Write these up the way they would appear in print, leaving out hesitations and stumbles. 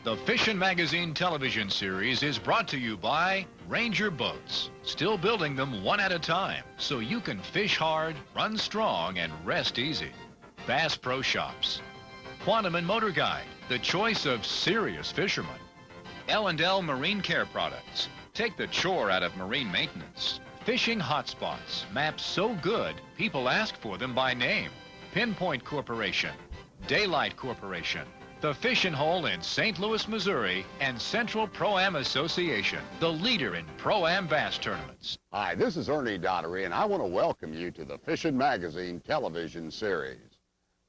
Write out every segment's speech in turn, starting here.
The Fishin' Magazine television series is brought to you by Ranger Boats, still building them one at a time so you can fish hard, run strong, and rest easy. Bass Pro Shops. Quantum and Motor Guide, the choice of serious fishermen. L&L Marine Care Products. Take the chore out of marine maintenance. Fishing hotspots, maps so good, people ask for them by name. Pinpoint Corporation, Daylight Corporation, the Fishing Hole in St. Louis, Missouri, and Central Pro-Am Association, the leader in Pro-Am bass tournaments. Hi, this is Ernie Daughtery, and I want to welcome you to the Fishin' Magazine television series.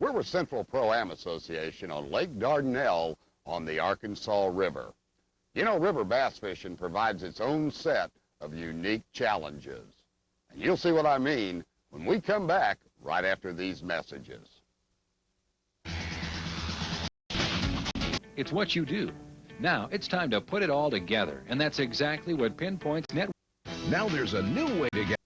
We're with Central Pro-Am Association on Lake Dardanelle on the Arkansas River. You know, river bass fishing provides its own set of unique challenges. And you'll see what I mean when we come back right after these messages. It's what you do. Now it's time to put it all together, and that's exactly what Pinpoint's Network. Now there's a new way to get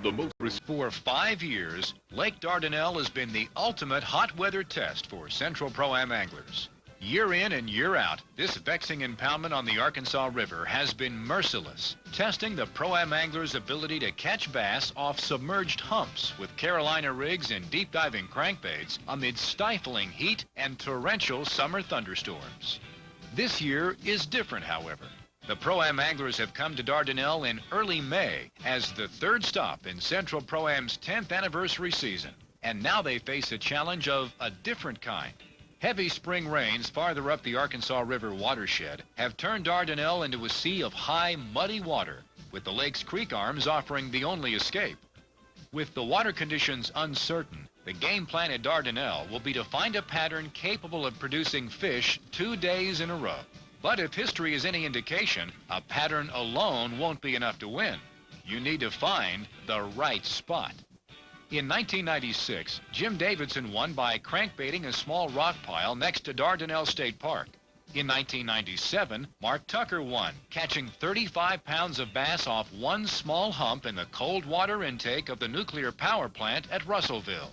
the most. For 5 years, Lake Dardanelle has been the ultimate hot weather test for Central Pro-Am anglers. Year in and year out, this vexing impoundment on the Arkansas River has been merciless, testing the Pro-Am anglers' ability to catch bass off submerged humps with Carolina rigs and deep diving crankbaits amid stifling heat and torrential summer thunderstorms. This year is different, however. The Pro-Am anglers have come to Dardanelle in early May as the third stop in Central Pro-Am's 10th anniversary season. And now they face a challenge of a different kind. Heavy spring rains farther up the Arkansas River watershed have turned Dardanelle into a sea of high, muddy water, with the lake's creek arms offering the only escape. With the water conditions uncertain, the game plan at Dardanelle will be to find a pattern capable of producing fish 2 days in a row. But if history is any indication, a pattern alone won't be enough to win. You need to find the right spot. In 1996, Jim Davidson won by crankbaiting a small rock pile next to Dardanelle State Park. In 1997, Mark Tucker won, catching 35 pounds of bass off one small hump in the cold water intake of the nuclear power plant at Russellville.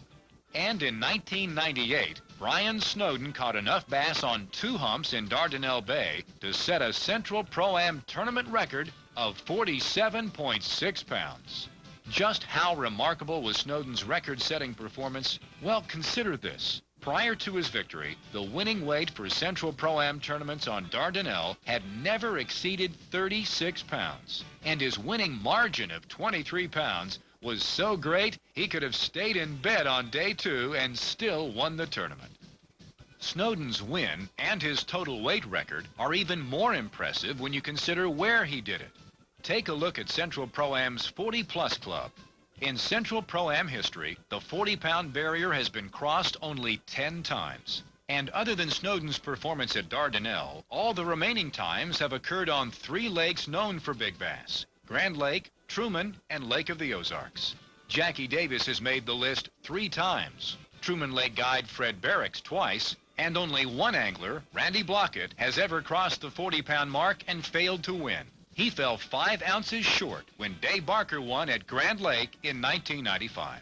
And in 1998, Brian Snowden caught enough bass on 2 humps in Dardanelle Bay to set a Central Pro-Am tournament record of 47.6 pounds. Just how remarkable was Snowden's record-setting performance? Well, consider this. Prior to his victory, the winning weight for Central Pro-Am tournaments on Dardanelle had never exceeded 36 pounds. And his winning margin of 23 pounds was so great, he could have stayed in bed on day 2 and still won the tournament. Snowden's win and his total weight record are even more impressive when you consider where he did it. Take a look at Central Pro-Am's 40-plus club. In Central Pro-Am history, the 40-pound barrier has been crossed only 10 times. And other than Snowden's performance at Dardanelle, all the remaining times have occurred on 3 lakes known for big bass: Grand Lake, Truman, and Lake of the Ozarks. Jackie Davis has made the list 3 times. Truman Lake guide Fred Barracks twice, and only one angler, Randy Blockett, has ever crossed the 40-pound mark and failed to win. He fell 5 ounces short when Dave Barker won at Grand Lake in 1995.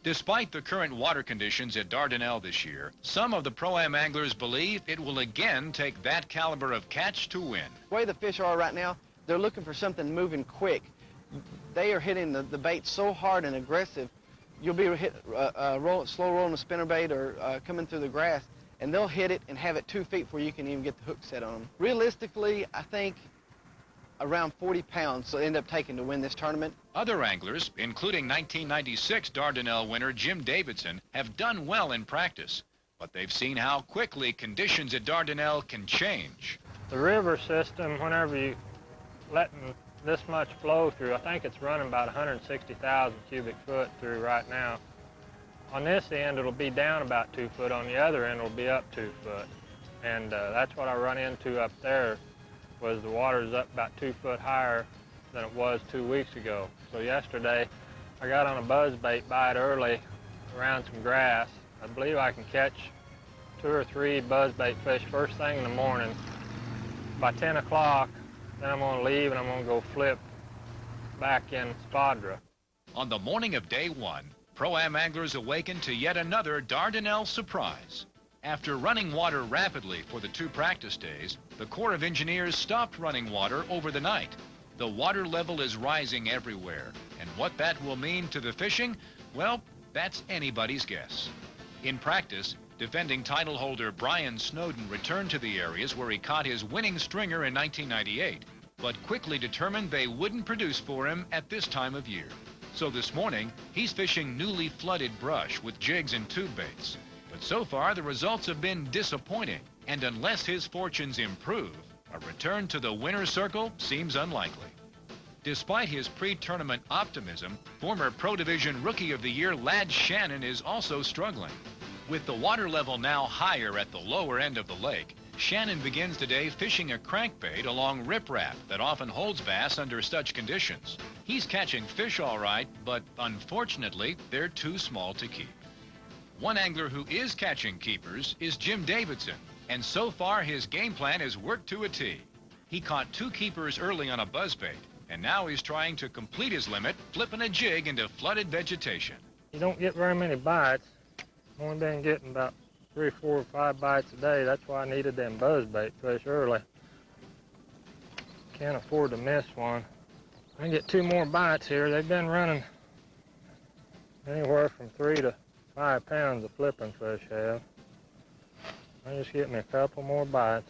Despite the current water conditions at Dardanelle this year, some of the Pro-Am anglers believe it will again take that caliber of catch to win. The way the fish are right now, they're looking for something moving quick. They are hitting the bait so hard and aggressive, you'll be slow rolling a spinnerbait or coming through the grass, and they'll hit it and have it 2 feet before you can even get the hook set on them. Realistically, I think around 40 pounds will end up taking to win this tournament. Other anglers, including 1996 Dardanelle winner Jim Davidson, have done well in practice, but they've seen how quickly conditions at Dardanelle can change. The river system, whenever you letting this much flow through, I think it's running about 160,000 cubic foot through right now. On this end, it'll be down about 2 foot. On the other end, it'll be up 2 foot. And that's what I run into up there, was the water's up about 2 foot higher than it was 2 weeks ago. So yesterday, I got on a buzzbait bite early around some grass. I believe I can catch 2 or 3 buzzbait fish first thing in the morning. By 10 o'clock, then I'm going to leave and I'm going to go flip back in Spadra. On the morning of day 1, Pro-Am anglers awakened to yet another Dardanelle surprise. After running water rapidly for the 2 practice days, the Corps of Engineers stopped running water over the night. The water level is rising everywhere, and what that will mean to the fishing, well, that's anybody's guess. In practice, defending title holder Brian Snowden returned to the areas where he caught his winning stringer in 1998, but quickly determined they wouldn't produce for him at this time of year. So this morning, he's fishing newly flooded brush with jigs and tube baits. But so far, the results have been disappointing, and unless his fortunes improve, a return to the winner's circle seems unlikely. Despite his pre-tournament optimism, former Pro Division Rookie of the Year Lad Shannon is also struggling. With the water level now higher at the lower end of the lake, Shannon begins today fishing a crankbait along riprap that often holds bass under such conditions. He's catching fish all right, but unfortunately, they're too small to keep. One angler who is catching keepers is Jim Davidson, and so far his game plan has worked to a T. He caught 2 keepers early on a buzzbait, and now he's trying to complete his limit, flipping a jig into flooded vegetation. You don't get very many bites. Only been getting about 3, 4, 5 bites a day. That's why I needed them buzzbait fish early. Can't afford to miss one. I get 2 more bites here. They've been running anywhere from 3 to 5 pounds of flipping fish have. I just get me a couple more bites.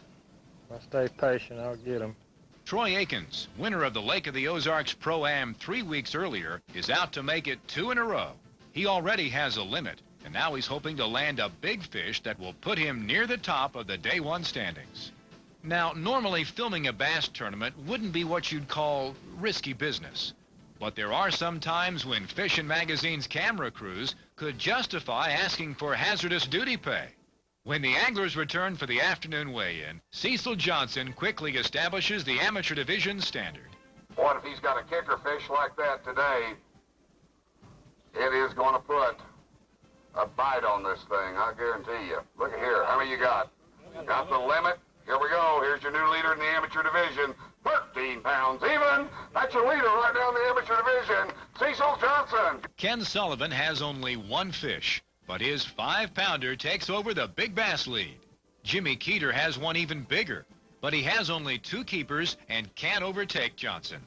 If I stay patient, I'll get them. Troy Akins, winner of the Lake of the Ozarks Pro-Am 3 weeks earlier, is out to make it 2 in a row. He already has a limit, and now he's hoping to land a big fish that will put him near the top of the Day 1 standings. Now, normally filming a bass tournament wouldn't be what you'd call risky business. But there are some times when Fishin' Magazine's camera crews could justify asking for hazardous duty pay. When the anglers return for the afternoon weigh-in, Cecil Johnson quickly establishes the amateur division standard. What if he's got a kicker fish like that today? It is going to put a bite on this thing, I guarantee you. Look at here. How many you got? Got the limit? Here we go. Here's your new leader in the amateur division. 13 pounds even. That's your leader right now in the amateur division, Cecil Johnson. Ken Sullivan has only 1 fish, but his 5-pounder takes over the big bass lead. Jimmy Keeter has one even bigger, but he has only 2 keepers and can't overtake Johnson.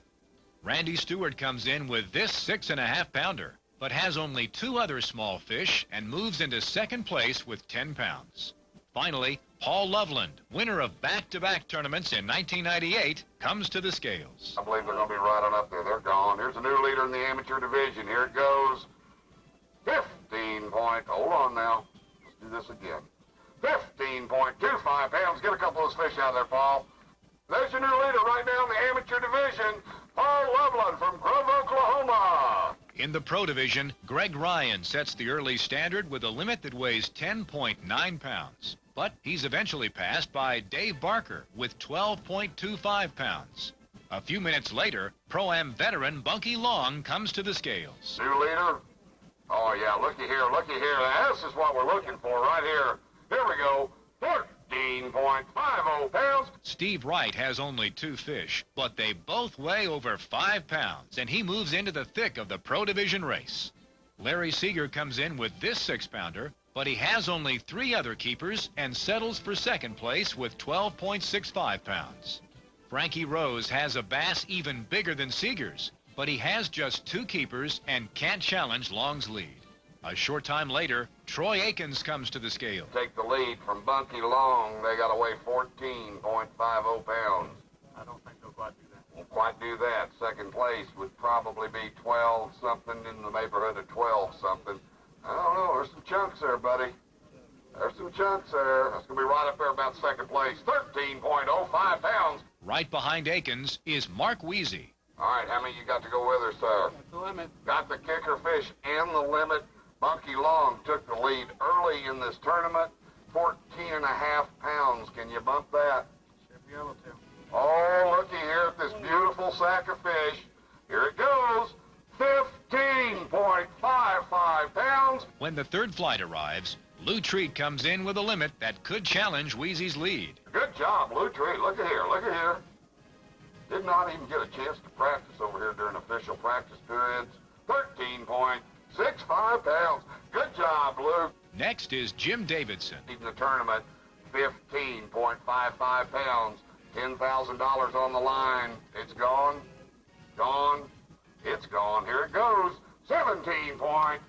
Randy Stewart comes in with this 6.5-pounder, but has only 2 other small fish and moves into 2nd place with 10 pounds. Finally, Paul Loveland, winner of back-to-back tournaments in 1998, comes to the scales. I believe they're going to be right on up there. They're gone. Here's a new leader in the amateur division. Here it goes. 15 point, hold on now. Let's do this again. 15.25 pounds. Get a couple of those fish out there, Paul. There's your new leader right now in the amateur division, Paul Loveland from Grove, Oklahoma. In the pro division, Greg Ryan sets the early standard with a limit that weighs 10.9 pounds. But he's eventually passed by Dave Barker with 12.25 pounds. A few minutes later, Pro-Am veteran Bunky Long comes to the scales. New leader? Oh, yeah, looky here, looky here. This is what we're looking for right here. Here we go. 14.50 pounds. Steve Wright has only 2 fish, but they both weigh over 5 pounds, and he moves into the thick of the Pro Division race. Larry Seeger comes in with this 6-pounder, but he has only 3 other keepers and settles for 2nd place with 12.65 pounds. Frankie Rose has a bass even bigger than Seeger's, but he has just 2 keepers and can't challenge Long's lead. A short time later, Troy Akins comes to the scale. Take the lead from Bunky Long. They got to weigh 14.50 pounds. I don't think they'll quite do that. Won't quite do that. 2nd place would probably be 12-something, in the neighborhood of 12-something. I don't know. There's some chunks there, buddy. There's some chunks there. That's going to be right up there about 2nd place. 13.05 pounds. Right behind Akins is Mark Weezy. All right, how many you got to go with her, sir? That's the limit. Got the kicker fish and the limit. Bunky Long took the lead early in this tournament. 14.5 pounds. Can you bump that? Should be able to. Oh, looky here at this beautiful sack of fish. Here it goes. 15.55 pounds. When the 3rd flight arrives, Lou Treat comes in with a limit that could challenge Weezy's lead. Good job, Lou Treat. Look at here, look at here. Did not even get a chance to practice over here during official practice periods. 13.65 pounds. Good job, Lou. Next is Jim Davidson. In the tournament, 15.55 pounds, $10,000 on the line. It's gone, gone, it's gone. Here it goes, 17.60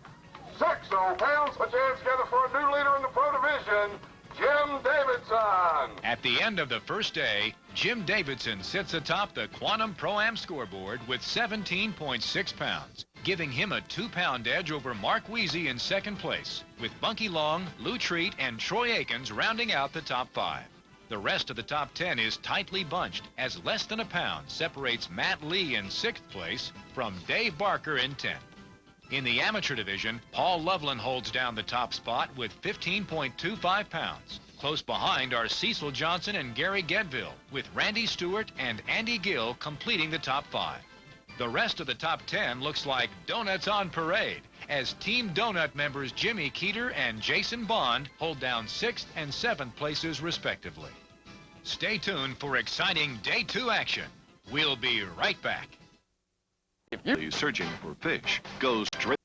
pounds. Put your hands together for a new leader in the pro division, Jim Davidson. At the end of the first day, Jim Davidson sits atop the Quantum Pro-Am scoreboard with 17.6 pounds, giving him a 2-pound edge over Mark Weezy in second place, with Bunky Long, Lou Treat, and Troy Aikens rounding out the top 5. The rest of the top 10 is tightly bunched, as less than a pound separates Matt Lee in 6th place from Dave Barker in 10th. In the amateur division, Paul Loveland holds down the top spot with 15.25 pounds. Close behind are Cecil Johnson and Gary Gedville, with Randy Stewart and Andy Gill completing the top 5. The rest of the top 10 looks like donuts on parade, as Team Donut members Jimmy Keeter and Jason Bond hold down 6th and 7th places respectively. Stay tuned for exciting Day 2 action. We'll be right back. If you're searching for fish, go straight.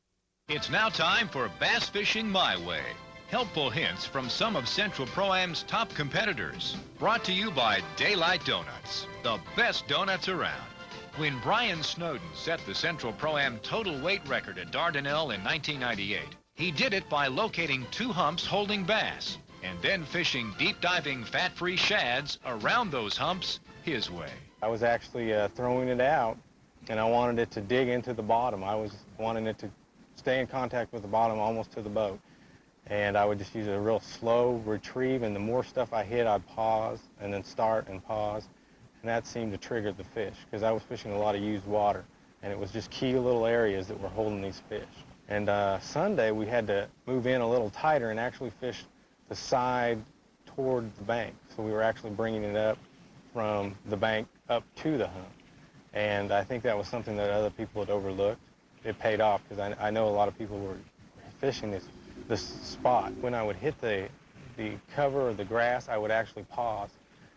It's now time for Bass Fishing My Way. Helpful hints from some of Central Pro-Am's top competitors. Brought to you by Daylight Donuts, the best donuts around. When Brian Snowden set the Central Pro-Am total weight record at Dardanelle in 1998, he did it by locating 2 humps holding bass and then fishing deep-diving fat-free shads around those humps his way. I was actually throwing it out, and I wanted it to dig into the bottom. I was wanting it to stay in contact with the bottom almost to the boat. And I would just use a real slow retrieve, and the more stuff I hit, I'd pause and then start and pause. And that seemed to trigger the fish, because I was fishing a lot of used water, and it was just key little areas that were holding these fish. And Sunday, we had to move in a little tighter and actually fish the side toward the bank. So we were actually bringing it up from the bank up to the hump. And I think that was something that other people had overlooked. It paid off, because I know a lot of people were fishing this spot. When I would hit the cover or the grass, I would actually pause.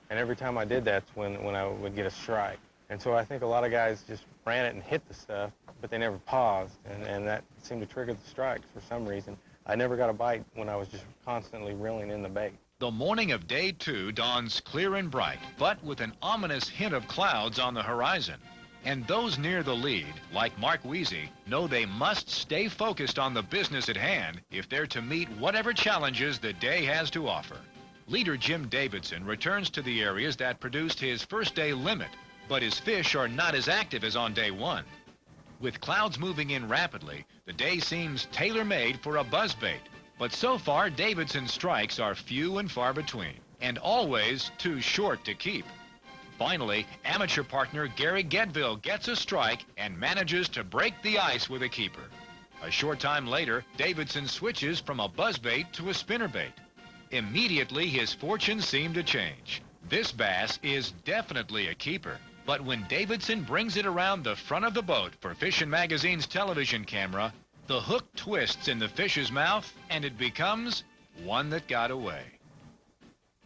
And every time I did, that's when I would get a strike. And so I think a lot of guys just ran it and hit the stuff, but they never paused. And that seemed to trigger the strikes for some reason. I never got a bite when I was just constantly reeling in the bait. The morning of Day 2 dawns clear and bright, but with an ominous hint of clouds on the horizon. And those near the lead, like Mark Weezy, know they must stay focused on the business at hand if they're to meet whatever challenges the day has to offer. Leader Jim Davidson returns to the areas that produced his first day limit, but his fish are not as active as on Day 1. With clouds moving in rapidly, the day seems tailor-made for a buzzbait. But so far, Davidson's strikes are few and far between, and always too short to keep. Finally, amateur partner Gary Gedville gets a strike and manages to break the ice with a keeper. A short time later, Davidson switches from a buzzbait to a spinnerbait. Immediately, his fortunes seem to change. This bass is definitely a keeper, but when Davidson brings it around the front of the boat for Fishin' Magazine's television camera, the hook twists in the fish's mouth, and it becomes one that got away.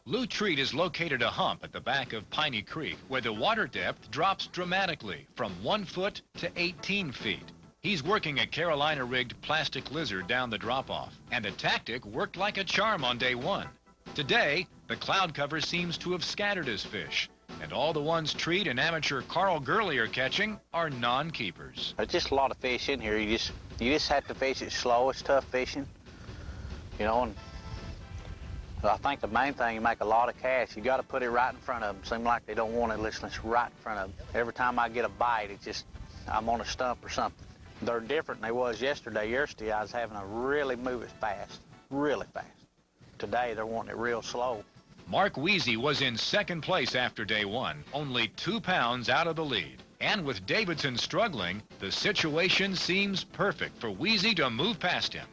Lou Treat has located a hump at the back of Piney Creek where the water depth drops dramatically from 1 foot to 18 feet. He's working a Carolina-rigged plastic lizard down the drop-off, and the tactic worked like a charm on Day 1. Today, the cloud cover seems to have scattered his fish, and all the ones Treat and amateur Carl Gurley are catching are non-keepers. There's just a lot of fish in here. You just have to fish it slow. It's tough fishing, you know, and I think the main thing, you make a lot of cash, you got to put it right in front of them. Seems like they don't want it, listen, it's right in front of them. Every time I get a bite, it's just, I'm on a stump or something. They're different than they was yesterday. Yesterday, I was having to really move it fast, really fast. Today, they're wanting it real slow. Mark Weezy was in second place after Day 1, only 2 pounds out of the lead. And with Davidson struggling, the situation seems perfect for Weezy to move past him.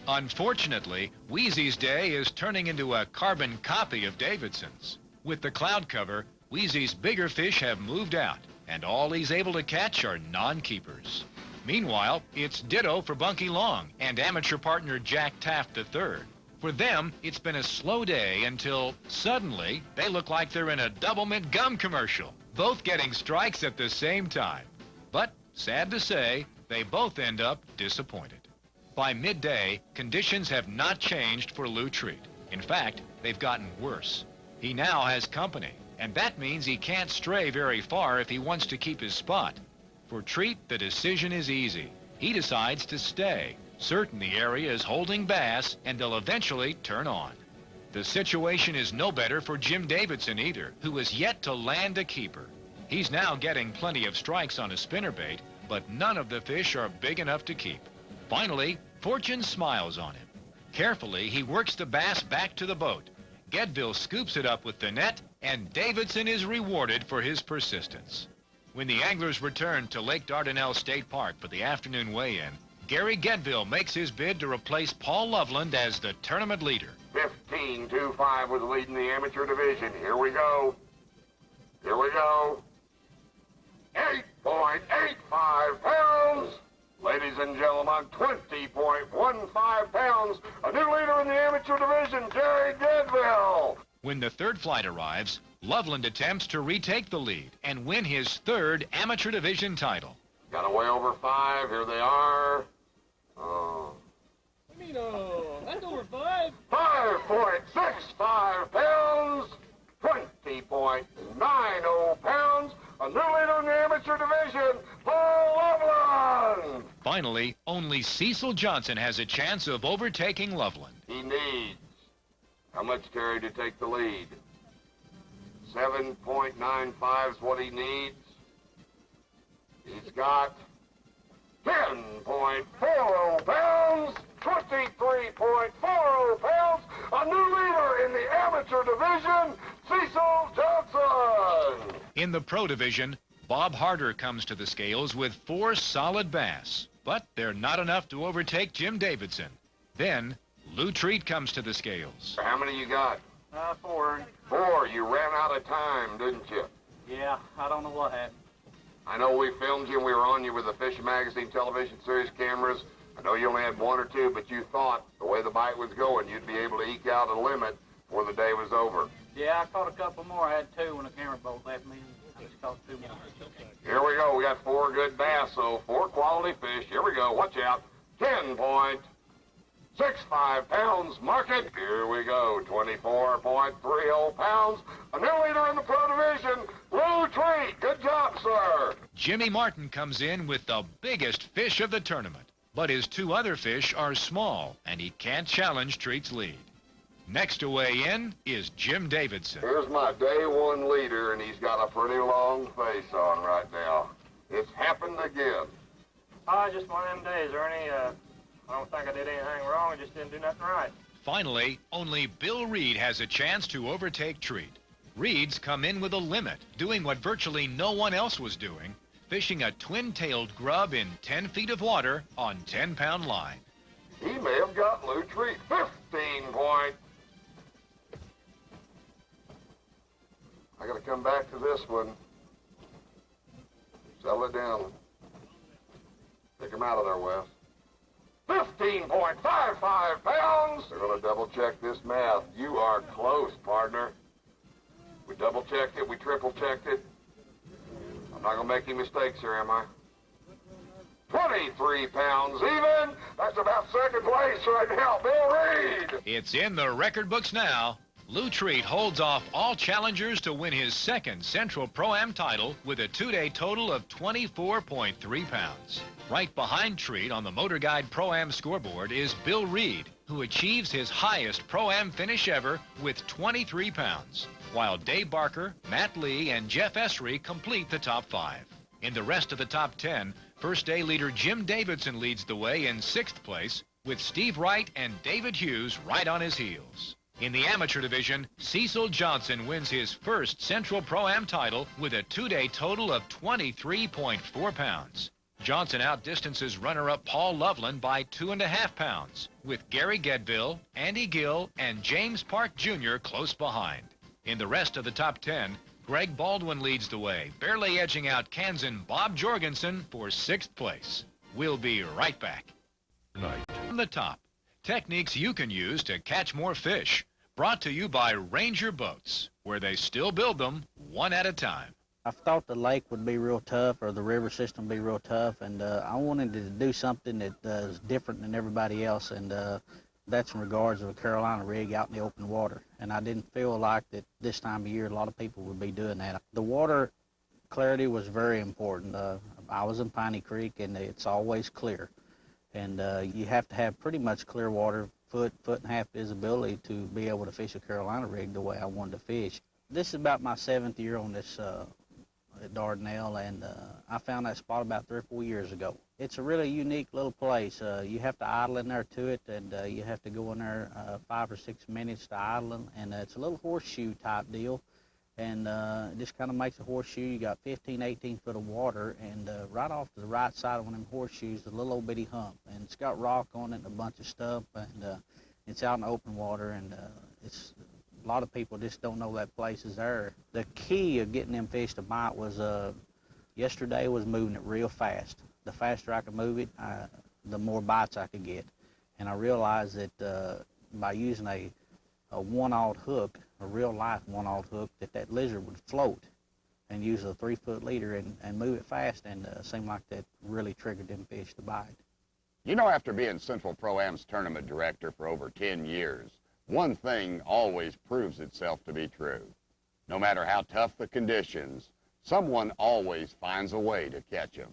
Unfortunately, Weezy's day is turning into a carbon copy of Davidson's. With the cloud cover, Weezy's bigger fish have moved out, and all he's able to catch are non-keepers. Meanwhile, it's ditto for Bunky Long and amateur partner Jack Taft III. For them, it's been a slow day until suddenly they look like they're in a Double Mint gum commercial, both getting strikes at the same time. But sad to say, they both end up disappointed. By midday, conditions have not changed for Lou Treat. In fact, they've gotten worse. He now has company, and that means he can't stray very far if he wants to keep his spot. For Treat, the decision is easy. He decides to stay, certain the area is holding bass and they'll eventually turn on. The situation is no better for Jim Davidson either, who has yet to land a keeper. He's now getting plenty of strikes on a spinnerbait, but none of the fish are big enough to keep. Finally, fortune smiles on him. Carefully, he works the bass back to the boat. Gedville scoops it up with the net, and Davidson is rewarded for his persistence. When the anglers return to Lake Dardanelle State Park for the afternoon weigh-in, Gary Gedville makes his bid to replace Paul Loveland as the tournament leader. 15-2-5 was leading the amateur division. Here we go. Here we go. 8.85 pounds. Ladies and gentlemen, 20.15 pounds. A new leader in the amateur division, Gary Gedville. When the third flight arrives, Loveland attempts to retake the lead and win his third amateur division title. Got away over 5. Here they are. That's over 5. 5.65 pounds. 20.90 pounds. A new leader in the amateur division, Paul Loveland. Finally, only Cecil Johnson has a chance of overtaking Loveland. He needs, how much, Terry, to take the lead? 7.95 is what he needs. He's got 10.40 pounds, 23.40 pounds. A new leader in the amateur division, Cecil Johnson. In the pro division, Bob Harder comes to the scales with 4 solid bass, but they're not enough to overtake Jim Davidson. Then, Lou Treat comes to the scales. How many you got? 4. 4. You ran out of time, didn't you? Yeah, I don't know what happened. I know we filmed you and we were on you with the Fishing Magazine television series cameras. I know you only had 1 or 2, but you thought the way the bite was going, you'd be able to eke out a limit before the day was over. Yeah, I caught a couple more. I had 2 when the camera boat left me. I just caught 2 more. Here we go. We got 4 good bass, so 4 quality fish. Here we go. Watch out. 10.65 pounds. Mark it. Here we go. 24.30 pounds. A new leader in the pro division, Lou Treat. Good job, sir. Jimmy Martin comes in with the biggest fish of the tournament, but his 2 other fish are small, and he can't challenge Treat's lead. Next to weigh in is Jim Davidson. Here's my day 1 leader, and he's got a pretty long face on right now. It's happened again. Just one of them days, Ernie. I don't think I did anything wrong. I just didn't do nothing right. Finally, only Bill Reed has a chance to overtake Treat. Reed's come in with a limit, doing what virtually no one else was doing, fishing a twin-tailed grub in 10 feet of water on 10-pound line. He may have got Lou Treat. 15 point. I got to come back to this one. Settle it down. Take him out of there, Wes. 15.55 pounds. They're going to double-check this math. You are close, partner. We double-checked it. We triple-checked it. I'm not going to make any mistakes here, am I? 23 pounds even. That's about second place right now. Bill Reed. It's in the record books now. Lou Treat holds off all challengers to win his 2nd Central Pro-Am title with a 2-day total of 24.3 pounds. Right behind Treat on the Motor Guide Pro-Am scoreboard is Bill Reed, who achieves his highest Pro-Am finish ever with 23 pounds, while Dave Barker, Matt Lee, and Jeff Essery complete the top 5. In the rest of the top 10, first day leader Jim Davidson leads the way in 6th place, with Steve Wright and David Hughes right on his heels. In the amateur division, Cecil Johnson wins his first Central Pro-Am title with a 2-day total of 23.4 pounds. Johnson outdistances runner-up Paul Loveland by 2.5 pounds, with Gary Gedville, Andy Gill, and James Park Jr. close behind. In the rest of the top 10, Greg Baldwin leads the way, barely edging out Kansan Bob Jorgensen for 6th place. We'll be right back. From the top, techniques you can use to catch more fish. Brought to you by Ranger Boats, where they still build them one at a time. I thought the lake would be real tough, or the river system would be real tough, and I wanted to do something that is different than everybody else, and that's in regards to a Carolina rig out in the open water. And I didn't feel like that this time of year a lot of people would be doing that. The water clarity was very important. I was in Piney Creek, and it's always clear. And you have to have pretty much clear water, foot and a half visibility to be able to fish a Carolina rig the way I wanted to fish. This is about my 7th year on this at Dardanelle, and I found that spot about 3 or 4 years ago. It's a really unique little place. You have to idle in there to it, and you have to go in there 5 or 6 minutes to idle, and it's a little horseshoe type deal, and it just kind of makes a horseshoe. You got 15, 18 foot of water, and right off to the right side of one of them horseshoes, a little old bitty hump, and it's got rock on it and a bunch of stuff, and it's out in the open water, and it's a lot of people just don't know that place is there. The key of getting them fish to bite was yesterday was moving it real fast. The faster I could move it, the more bites I could get. And I realized that by using a one-aught hook, a real life one-aught hook, that lizard would float and use a 3-foot leader and move it fast, and it seemed like that really triggered them fish to bite. You know, after being Central Pro-Am's tournament director for over 10 years, one thing always proves itself to be true. No matter how tough the conditions, someone always finds a way to catch them.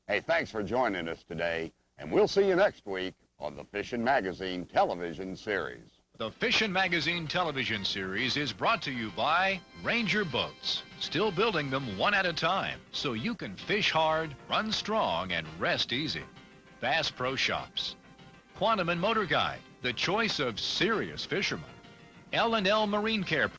Hey, thanks for joining us today, and we'll see you next week on the Fishin' Magazine television series. The Fishin' Magazine television series is brought to you by Ranger Boats, still building them one at a time so you can fish hard, run strong, and rest easy. Bass Pro Shops. Quantum and Motor Guide, the choice of serious fishermen. L&L Marine Care.